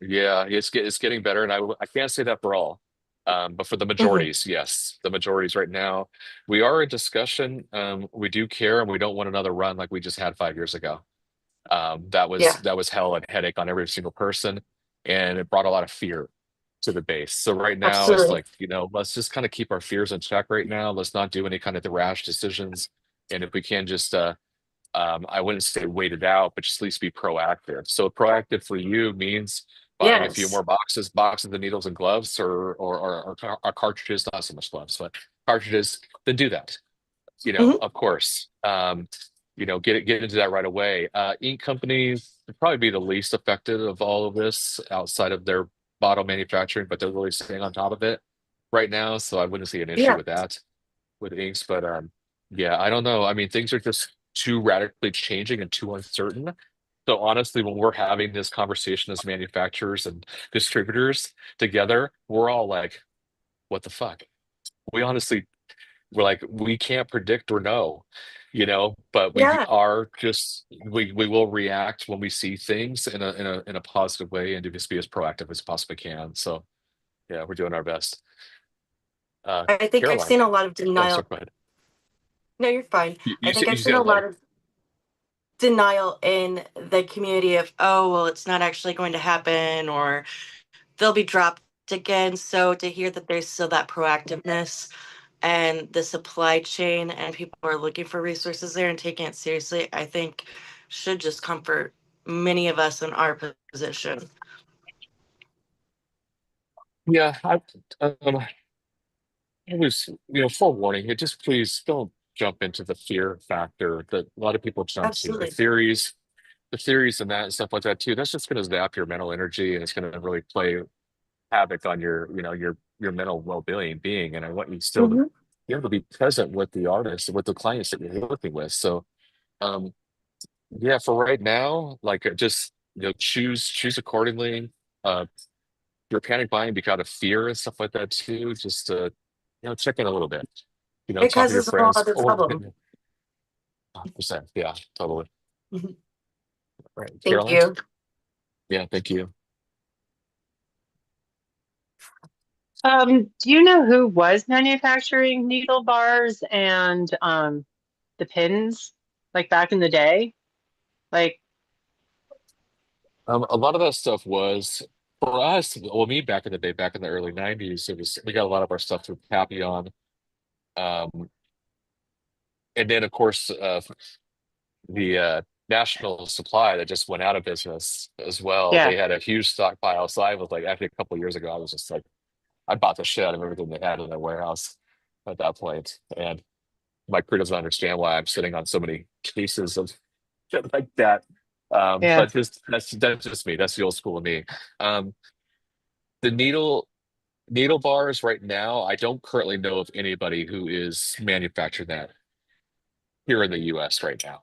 Yeah, it's getting better, and I can't say that for all. But for the majorities, yes, the majorities right now, we are in discussion. We do care, and we don't want another run like we just had 5 years ago. That Yeah. was hell and headache on every single person, and it brought a lot of fear. to the base. So right now it's Absolutely. like, let's just kind of keep our fears in check right now. Let's not do any kind of the rash decisions. And if we can just I wouldn't say wait it out, but just at least be proactive. So proactive for you means buying a few more Yes. boxes of needles and gloves, or cartridges, not so much gloves, but cartridges, then do that. Mhm. Of course. Get into that right away. Ink companies would probably be the least affected of all of this outside of their bottle manufacturing, but they're really staying on top of it right now. So I wouldn't see an issue Yeah. with that with inks. But yeah, I don't know. I mean, things are just too radically changing and too uncertain. So honestly, when we're having this conversation as manufacturers and distributors together, we're all like, what the fuck? We honestly we're like, we can't predict or know, but we Yeah. are just we will react when we see things in a positive way and to just be as proactive as possibly can. So yeah, we're doing our best. I think I've Caroline. seen a lot of Oh, sorry, denial. go ahead. No, you're fine. You, I you think see I've you see seen a a lot lot of of denial in the community of, oh, well, it's not actually going to happen, or they'll be dropped again. So to hear that there's still that proactiveness and the supply chain and people are looking for resources there and taking it seriously, I think should just comfort many of us in our position. yeah. I was, forewarning you, just please don't jump into the fear factor that a lot of people jump to. Absolutely. The theories and that and stuff like that too. That's just going to zap your mental energy and it's going to really play havoc on your mental well-being. And I want you still to Mhm. be able to be present with the artists and with the clients that you're working with. So um yeah, for right now, like just choose accordingly. Your panic buying because of fear and stuff like that too. Just check in a little bit. It Talk to your causes a lot friends of or problem. 100%. Yeah, totally. Mhm. Right. Thank Caroline? you. Yeah, thank you. Do you know who was manufacturing needle bars and the pins like back in the day? Like, A lot of that stuff was for us, well, me back in the day, back in the early 90s, we got a lot of our stuff through Papillon. Um, and then of course the National Supply that just went out of business as well. yeah. They had a huge stockpile. So I was like, actually a couple of years ago, I was just like, I bought the shit out of everything they had in their warehouse at that point. And my crew doesn't understand why I'm sitting on so many cases of shit like that. Yeah. But that's just me. That's the old school of me. Um, the needle bars right now, I don't currently know of anybody who is manufacturing that here in the US right now.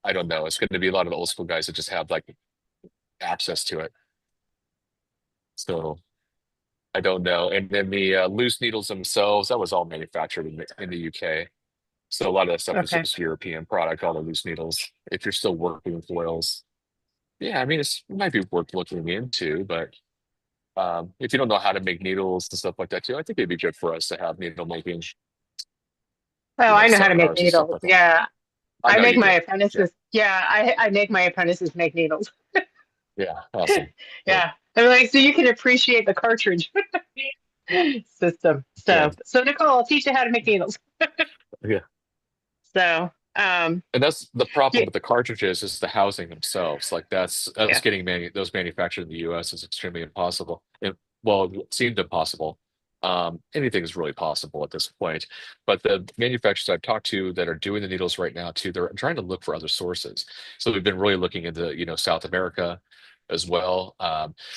I don't know. It's going to be a lot of the old school guys that just have like access to it. So I don't know. And then the loose needles themselves, that was all manufactured in the UK. So a lot of that stuff is Okay. just European product, all the loose needles. If you're still working with oils, yeah, I mean, it might be worth looking into, but if you don't know how to make needles and stuff like that too, I think it'd be good for us to have needle making, Oh, I know how to make seminars and stuff needles. like that. Yeah. I I know make you my do. Yeah, apprentices. Yeah, I make my apprentices make needles. yeah, awesome. Cool. Yeah. They're like, so you can appreciate the cartridge system. Yeah, So Nicole, I'll teach you how to make needles. yeah. So, And that's the problem yeah, with the cartridges is the housing themselves. Like that's yeah. getting those manufactured in the US is extremely impossible. Well, it seemed impossible. Anything is really possible at this point. But the manufacturers I've talked to that are doing the needles right now too, they're trying to look for other sources. So we've been really looking into, South America as well.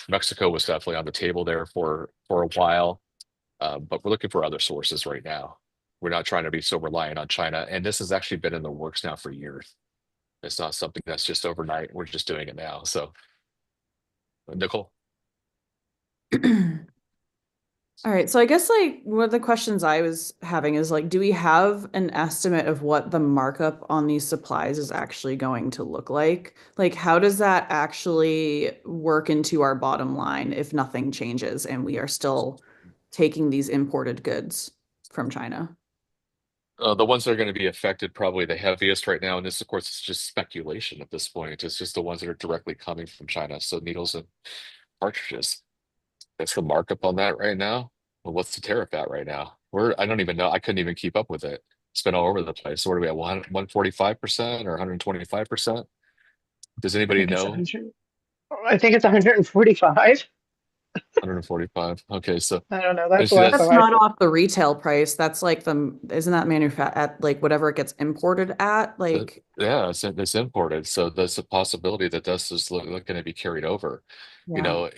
Mexico was definitely on the table there for a while. But we're looking for other sources right now. We're not trying to be so reliant on China. And this has actually been in the works now for years. It's not something that's just overnight. We're just doing it now. So, Nicole. All right, so I guess like one of the questions I was having is like, do we have an estimate of what the markup on these supplies is actually going to look like? Like, how does that actually work into our bottom line if nothing changes and we are still taking these imported goods from China? The ones that are going to be affected probably the heaviest right now, and this, of course, is just speculation at this point. It's just the ones that are directly coming from China. So needles and cartridges. That's the markup on that right now. Well, what's the tariff at right now? I don't even know. I couldn't even keep up with it. It's been all over the place. So what are we at? 145% or 125%? Does I anybody think it's know? 100. I think it's 145. 145. Okay, so I don't know. I That's see less than That's I not said. off the retail price. That's like isn't that at like whatever it gets imported at? Like, yeah, it's imported. So there's a possibility that this is looking to be carried over. You yeah. know,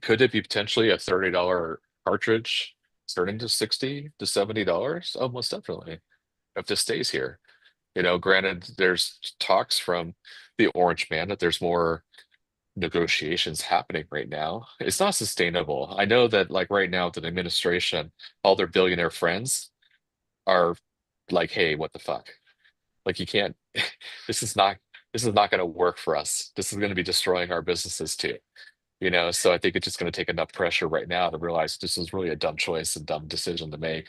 could it be potentially a $30 cartridge turning to 60 to $70? Oh, most definitely. If this stays here. You know, granted, there's talks from the Orange Man that there's more negotiations happening right now. It's not sustainable. I know that like right now, the administration, all their billionaire friends are like, hey, what the fuck? Like you can't, this is not going to work for us. This is going to be destroying our businesses too. You know, so I think it's just going to take enough pressure right now to realize this is really a dumb choice and dumb decision to make.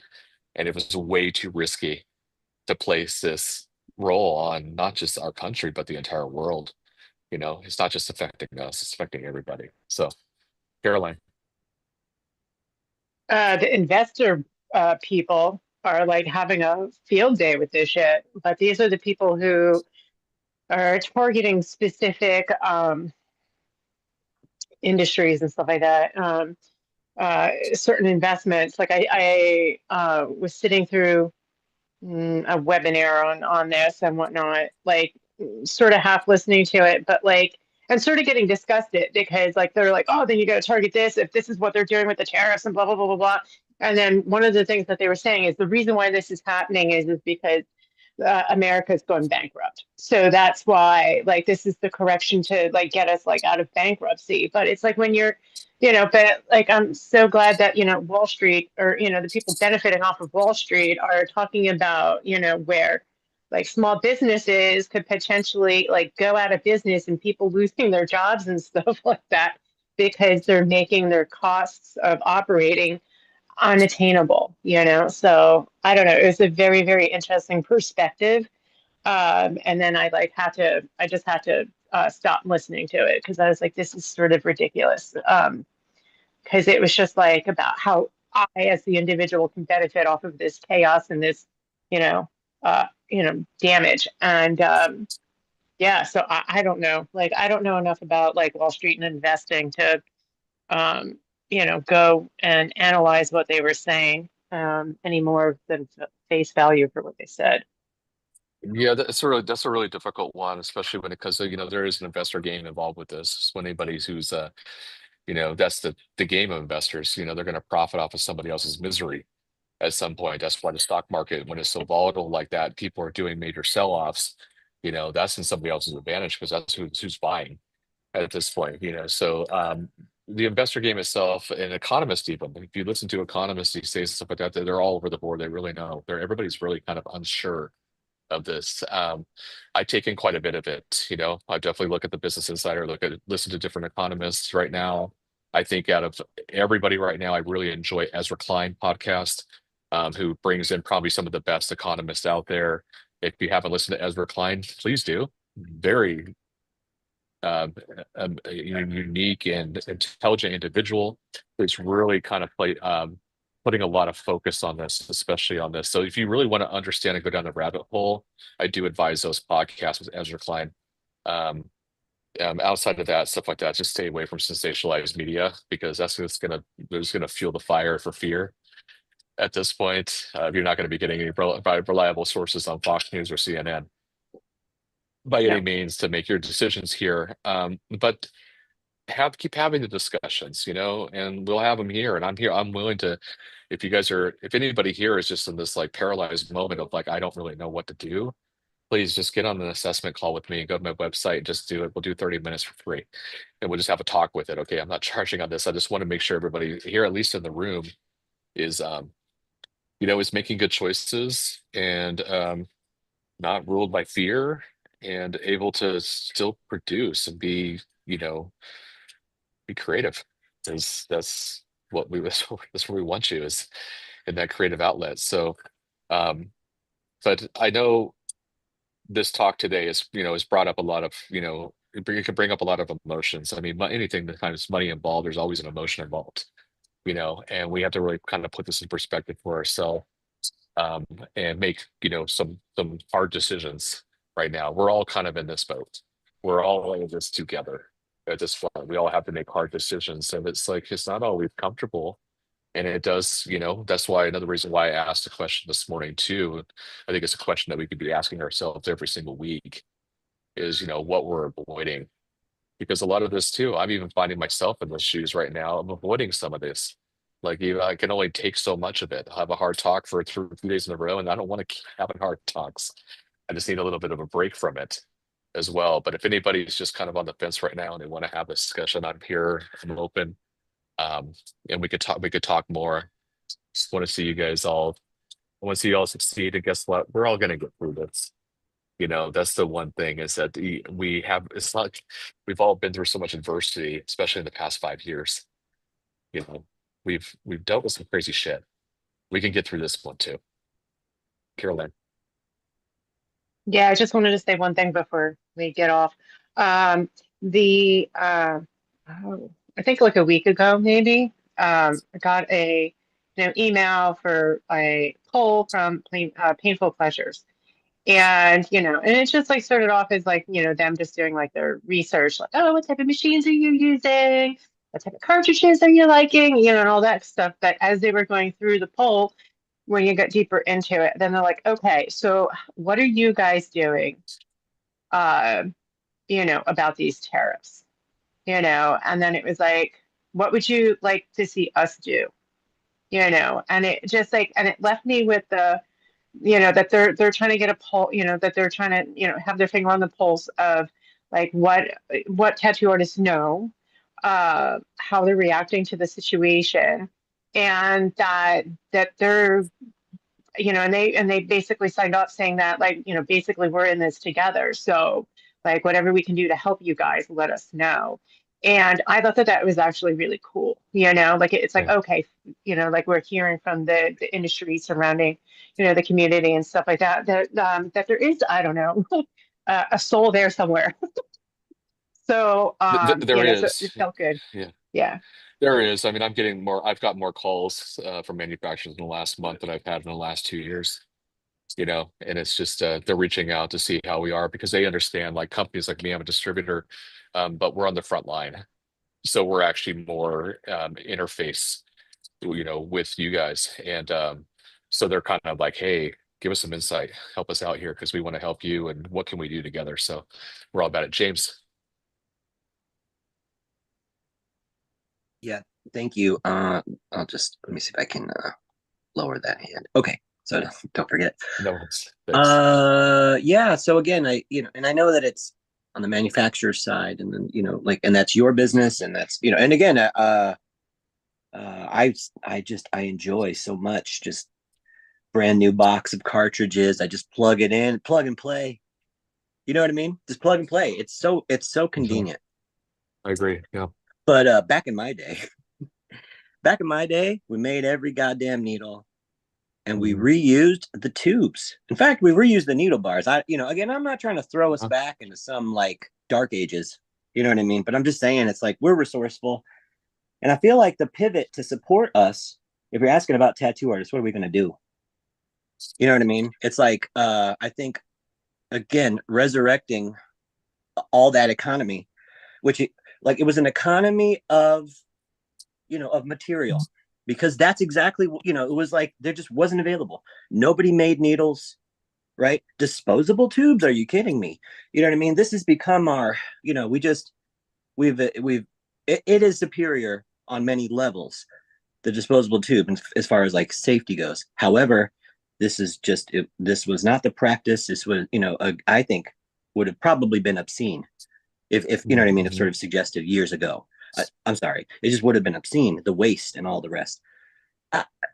And it was way too risky to place this role on not just our country, but the entire world. You know, it's not just affecting us, it's affecting everybody. So, Caroline. The investor people are like having a field day with this shit, but these are the people who are targeting specific industries and stuff like that. Certain investments. Like I was sitting through a webinar on this and whatnot, like sort of half listening to it, but like and sort of getting disgusted because like they're like, oh, then you got to target this if this is what they're doing with the tariffs and blah blah blah blah blah. And then one of the things that they were saying is the reason why this is happening is because America's going bankrupt. So that's why like this is the correction to like get us like out of bankruptcy. But it's like when you're, but like I'm so glad that, Wall Street or, the people benefiting off of Wall Street are talking about, where like small businesses could potentially like go out of business and people losing their jobs and stuff like that because they're making their costs of operating unattainable, So I don't know. It was a very, very interesting perspective. And then I just had to stop listening to it because I was like, this is sort of ridiculous. Because it was just like about how I, as the individual, can benefit off of this chaos and this, damage. And yeah, so I don't know. Like, I don't know enough about like Wall Street and investing to um, go and analyze what they were saying any more than face value for what they said. Yeah, that's a really difficult one, especially when it comes to, there is an investor game involved with this. When anybody who's that's the game of investors, they're going to profit off of somebody else's misery at some point. That's why the stock market, when it's so volatile like that, people are doing major sell-offs, that's in somebody else's advantage because that's who's buying at this point, So the investor game itself, and economists even, if you listen to economists these days and stuff like that, they're all over the board. They really know. Everybody's really kind of unsure of this. I take in quite a bit of it. I definitely look at the Business Insider, listen to different economists right now. I think out of everybody right now, I really enjoy Ezra Klein podcast, who brings in probably some of the best economists out there. If you haven't listened to Ezra Klein, please do. Very unique and intelligent individual who's really kind of putting a lot of focus on this, especially on this. So if you really want to understand and go down the rabbit hole, I do advise those podcasts with Ezra Klein. Outside of that, stuff like that, just stay away from sensationalized media because that's just gonna fuel the fire for fear. At this point, you're not going to be getting any reliable sources on Fox News or CNN by any means to make your decisions here. But keep having the discussions, and we'll have them here. And I'm here. I'm willing to, if anybody here is just in this like paralyzed moment of like, I don't really know what to do, please just get on an assessment call with me and go to my website and just do it. We'll do 30 minutes for free and we'll just have a talk with it. Okay. I'm not charging on this. I just want to make sure everybody here, at least in the room, is, is making good choices and not ruled by fear and able to still produce and be creative. That's what that's where we want you, is in that creative outlet. So but I know this talk today is brought up a lot of it can bring up a lot of emotions. I mean, anything that has money involved, there's always an emotion involved. and we have to really kind of put this in perspective for ourselves, and make, some hard decisions right now. We're all kind of in this boat. We're all in this together at this point. We all have to make hard decisions. And it's like, it's not always comfortable. And it does, that's why another reason why I asked the question this morning too. I think it's a question that we could be asking ourselves every single week is, what we're avoiding. Because a lot of this too, I'm even finding myself in those shoes right now. I'm avoiding some of this. Like, I can only take so much of it. I have a hard talk for 2 days in a row, and I don't want to keep having hard talks. I just need a little bit of a break from it as well. But if anybody's just kind of on the fence right now and they want to have a discussion, I'm here, I'm open. And we could talk more. Just want to see you guys all. I want to see you all succeed. And guess what? We're all gonna get through this. That's the one thing is that we have, it's not, we've all been through so much adversity, especially in the past 5 years. We've dealt with some crazy shit. We can get through this one too. Carolyn. Yeah, I just wanted to say one thing before we get off. I think like a week ago, maybe, I got a email for a poll from Painful Pleasures. And it just like started off as like, them just doing like their research, like, oh, what type of machines are you using? What type of cartridges are you liking? And all that stuff. But as they were going through the poll, when you get deeper into it, then they're like, okay, so what are you guys doing, about these tariffs? And then it was like, what would you like to see us do? And it just like, and it left me with the, that they're trying to get a poll, that they're trying to, have their finger on the pulse of like what tattoo artists know, how they're reacting to the situation, and that they're, and they basically signed off saying that like, basically we're in this together. So like whatever we can do to help you guys, let us know. And I thought that was actually really cool, like it's like, okay, like we're hearing from the industry surrounding, the community and stuff like that, that there is, I don't know, a soul there somewhere. So, There is. so it felt good. Yeah. Yeah. There is. I mean, I've got more calls from manufacturers in the last month than I've had in the last 2 years. And it's just they're reaching out to see how we are because they understand, like companies like me, I'm a distributor, but we're on the front line. So we're actually more interface, with you guys. And so they're kind of like, hey, give us some insight, help us out here because we want to help you. And what can we do together? So we're all about it. James. Yeah, thank you. I'll just let me see if I can lower that hand. Okay, so don't forget. No, thanks. Yeah. So again, and I know that it's on the manufacturer side, and then and that's your business, and that's and again, I enjoy so much just brand new box of cartridges. I just plug it in, plug and play. You know what I mean? Just plug and play. It's so convenient. I agree. Yeah. But back in my day, we made every goddamn needle, and we reused the tubes. In fact, we reused the needle bars. Again, I'm not trying to throw us back into some like dark ages. You know what I mean? But I'm just saying, it's like we're resourceful, and I feel like the pivot to support us. If you're asking about tattoo artists, what are we going to do? You know what I mean? It's like I think again, resurrecting all that economy, which it was an economy of material, because that's exactly what, it was like there just wasn't available. Nobody made needles, right? Disposable tubes. Are you kidding me? You know what I mean? This has become our, it is superior on many levels, the disposable tube, as far as like safety goes. However, this was not the practice. This was, I think would have probably been obscene if you know what I mean, if sort of suggested years ago. I'm sorry, it just would have been obscene, the waste and all the rest.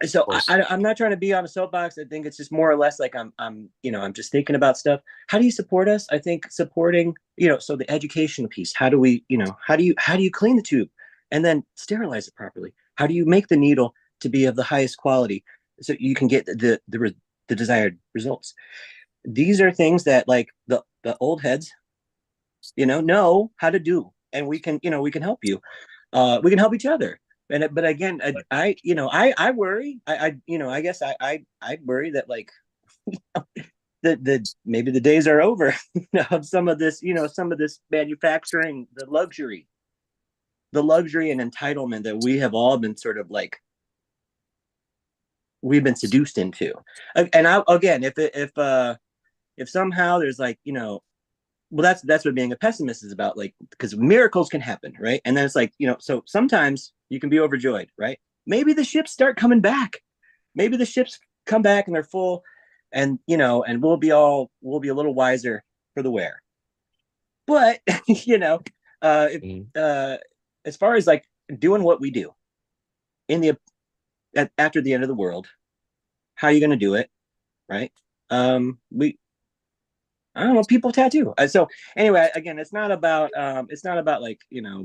So I'm not trying to be on a soapbox. I think it's just more or less like I'm just thinking about stuff. How do you support us? I think supporting, so the education piece. How do we, how do you clean the tube and then sterilize it properly? How do you make the needle to be of the highest quality so you can get the desired results? These are things that like the old heads, know how to do, and we can help you. We can help each other. but again, I worry. I guess I worry that like the maybe the days are over of some of this, some of this manufacturing, the luxury and entitlement that we have all been sort of like we've been seduced into. And again, if somehow there's like, well, that's what being a pessimist is about, like, because miracles can happen, right? And then it's like, so sometimes you can be overjoyed, right? Maybe the ships start coming back. Maybe the ships come back and they're full, and and we'll be a little wiser for the wear. But as far as like doing what we do in after the end of the world, how are you going to do it, right? I don't know, people tattoo. So anyway, again, it's not about like,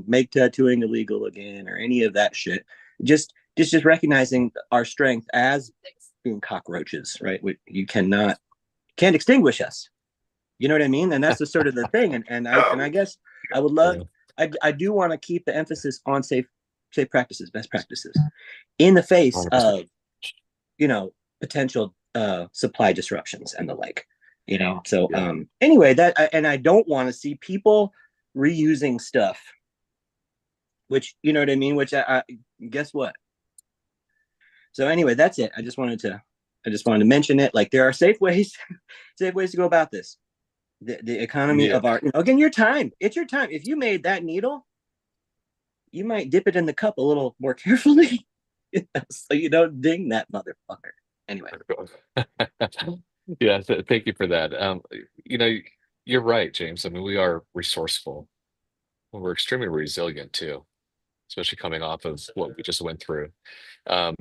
make tattooing illegal again or any of that shit. Just recognizing our strength as being cockroaches, right? You can't extinguish us. You know what I mean? And that's the sort of the thing. And I guess I would love, I do want to keep the emphasis on safe practices, best practices, in the face 100%. of, potential supply disruptions and the like. So anyway, and I don't want to see people reusing stuff, which, you know what I mean, which I guess what. So anyway, that's it. I just wanted to mention it. Like, there are safe ways to go about this. The economy of our, again, your time. It's your time. If you made that needle, you might dip it in the cup a little more carefully so you don't ding that motherfucker. Anyway. Yeah, thank you for that. You're right, James. I mean, we are resourceful. We're extremely resilient too, especially coming off of what we just went through. Um,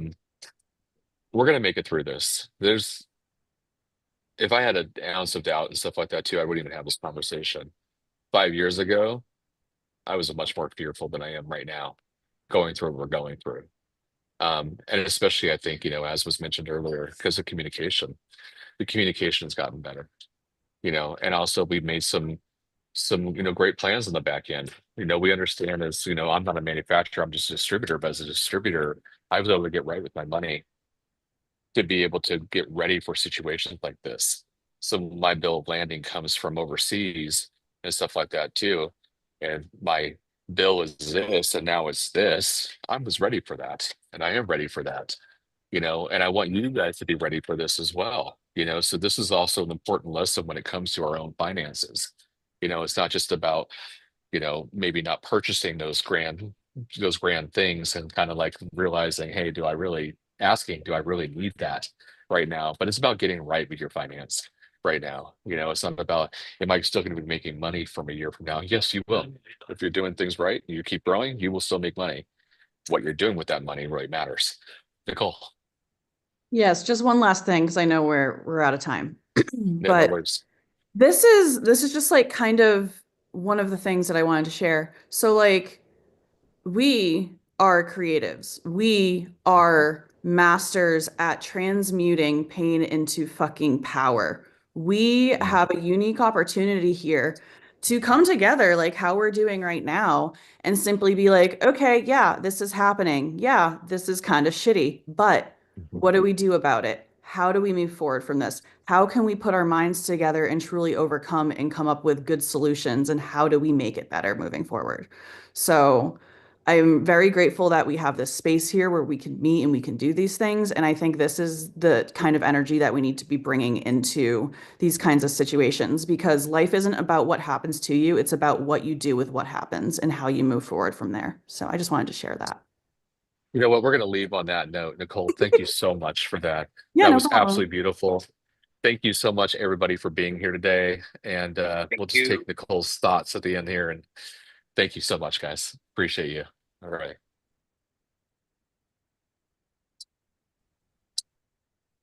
we're gonna make it through this. If I had an ounce of doubt and stuff like that too, I wouldn't even have this conversation. 5 years ago, I was much more fearful than I am right now, going through what we're going through. And especially, I think, as was mentioned earlier, because of communication. The communication has gotten better, and also we've made some great plans on the back end. We understand as, I'm not a manufacturer, I'm just a distributor, but as a distributor, I was able to get right with my money to be able to get ready for situations like this. So my bill of landing comes from overseas and stuff like that too. And my bill is this, and now it's this. I was ready for that, and I am ready for that. And I want you guys to be ready for this as well. So this is also an important lesson when it comes to our own finances. It's not just about, maybe not purchasing those grand things and kind of like realizing, hey, do I really need that right now? But it's about getting right with your finance right now. It's not about, am I still going to be making money from a year from now? Yes, you will. If you're doing things right and you keep growing, you will still make money. What you're doing with that money really matters. Nicole. Yes, just one last thing, because I know we're out of time. No But worries. this is just like kind of one of the things that I wanted to share. So like, we are creatives. We are masters at transmuting pain into fucking power. We have a unique opportunity here to come together like how we're doing right now and simply be like, okay, yeah, this is happening. Yeah, this is kind of shitty, but what do we do about it? How do we move forward from this? How can we put our minds together and truly overcome and come up with good solutions? And how do we make it better moving forward? So I'm very grateful that we have this space here where we can meet and we can do these things. And I think this is the kind of energy that we need to be bringing into these kinds of situations, because life isn't about what happens to you. It's about what you do with what happens and how you move forward from there. So I just wanted to share that. You know what? We're going to leave on that note. Nicole, thank you so much for that. Yeah, That no was problem. absolutely beautiful. Thank you so much, everybody, for being here today. And we'll just take Nicole's thoughts at the end here. And thank you so much, guys. Appreciate you. All right.